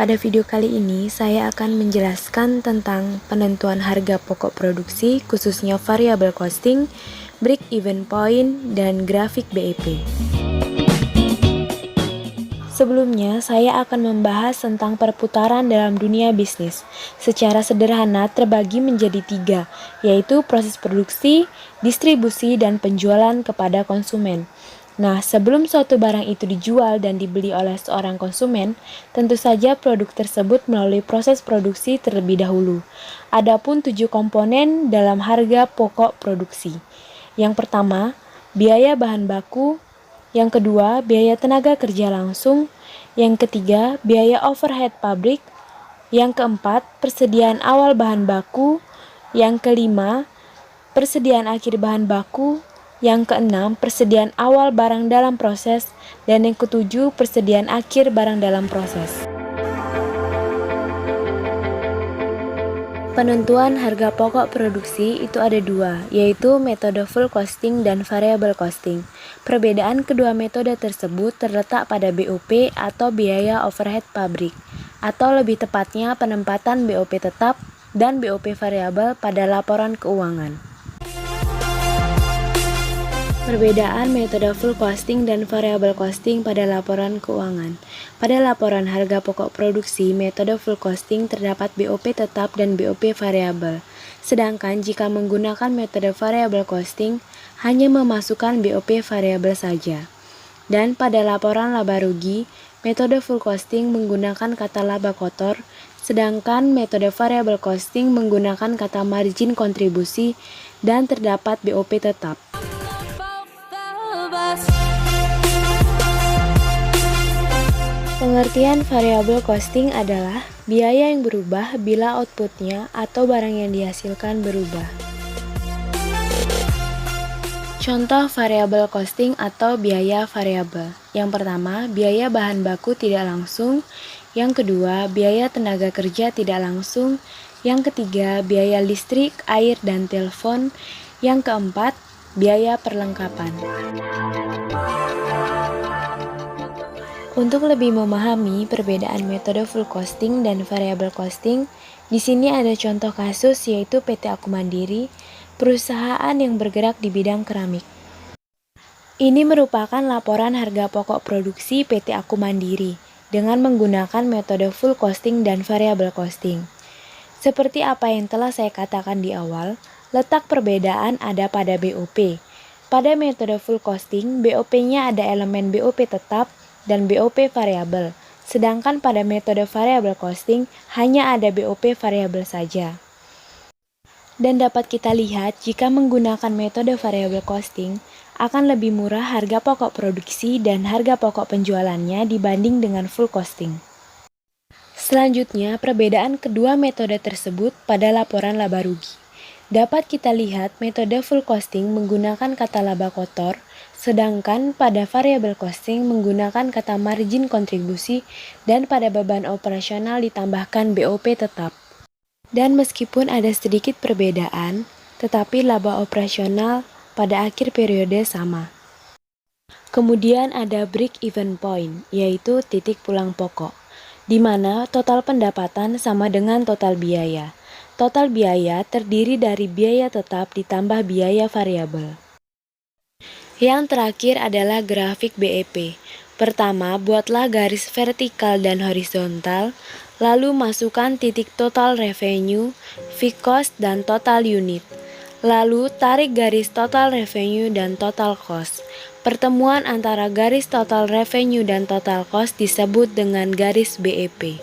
Pada video kali ini, saya akan menjelaskan tentang penentuan harga pokok produksi, khususnya variable costing, break-even point, dan grafik BEP. Sebelumnya, saya akan membahas tentang perputaran dalam dunia bisnis. Secara sederhana terbagi menjadi 3, yaitu proses produksi, distribusi, dan penjualan kepada konsumen. Nah, sebelum suatu barang itu dijual dan dibeli oleh seorang konsumen, tentu saja produk tersebut melalui proses produksi terlebih dahulu. Adapun 7 komponen dalam harga pokok produksi. Yang pertama, biaya bahan baku. Yang kedua, biaya tenaga kerja langsung. Yang ketiga, biaya overhead pabrik. Yang keempat, persediaan awal bahan baku. Yang kelima, persediaan akhir bahan baku. Yang keenam, persediaan awal barang dalam proses. Dan yang ketujuh, persediaan akhir barang dalam proses. Penentuan harga pokok produksi itu ada 2, yaitu metode full costing dan variable costing. Perbedaan kedua metode tersebut terletak pada BOP atau biaya overhead pabrik, atau lebih tepatnya penempatan BOP tetap dan BOP variabel pada laporan keuangan. Perbedaan metode full costing dan variable costing pada laporan keuangan. Pada laporan harga pokok produksi, metode full costing terdapat BOP tetap dan BOP variabel. Sedangkan jika menggunakan metode variable costing, hanya memasukkan BOP variabel saja. Dan pada laporan laba rugi, metode full costing menggunakan kata laba kotor, sedangkan metode variable costing menggunakan kata margin kontribusi dan terdapat BOP tetap. Pengertian variable costing adalah biaya yang berubah bila outputnya atau barang yang dihasilkan berubah. Contoh variable costing atau biaya variabel. Yang pertama, biaya bahan baku tidak langsung. Yang kedua, biaya tenaga kerja tidak langsung. Yang ketiga, biaya listrik, air, dan telepon. Yang keempat, biaya perlengkapan. Untuk lebih memahami perbedaan metode full costing dan variable costing, di sini ada contoh kasus yaitu PT Aku Mandiri, perusahaan yang bergerak di bidang keramik. Ini merupakan laporan harga pokok produksi PT Aku Mandiri dengan menggunakan metode full costing dan variable costing. Seperti apa yang telah saya katakan di awal, letak perbedaan ada pada BOP. Pada metode full costing, BOP-nya ada elemen BOP tetap dan BOP variabel, sedangkan pada metode variable costing hanya ada BOP variabel saja. Dan dapat kita lihat jika menggunakan metode variable costing akan lebih murah harga pokok produksi dan harga pokok penjualannya dibanding dengan full costing. Selanjutnya, perbedaan kedua metode tersebut pada laporan laba rugi. Dapat kita lihat metode full costing menggunakan kata laba kotor, sedangkan pada variable costing menggunakan kata margin kontribusi dan pada beban operasional ditambahkan BOP tetap. Dan meskipun ada sedikit perbedaan, tetapi laba operasional pada akhir periode sama. Kemudian ada break-even point, yaitu titik pulang pokok, di mana total pendapatan sama dengan total biaya. Total biaya terdiri dari biaya tetap ditambah biaya variabel. Yang terakhir adalah grafik BEP. Pertama, buatlah garis vertikal dan horizontal, lalu masukkan titik total revenue, fixed cost, dan total unit. Lalu tarik garis total revenue dan total cost. Pertemuan antara garis total revenue dan total cost disebut dengan garis BEP.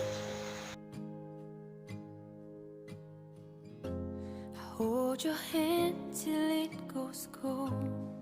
Hold your hand till it goes cold.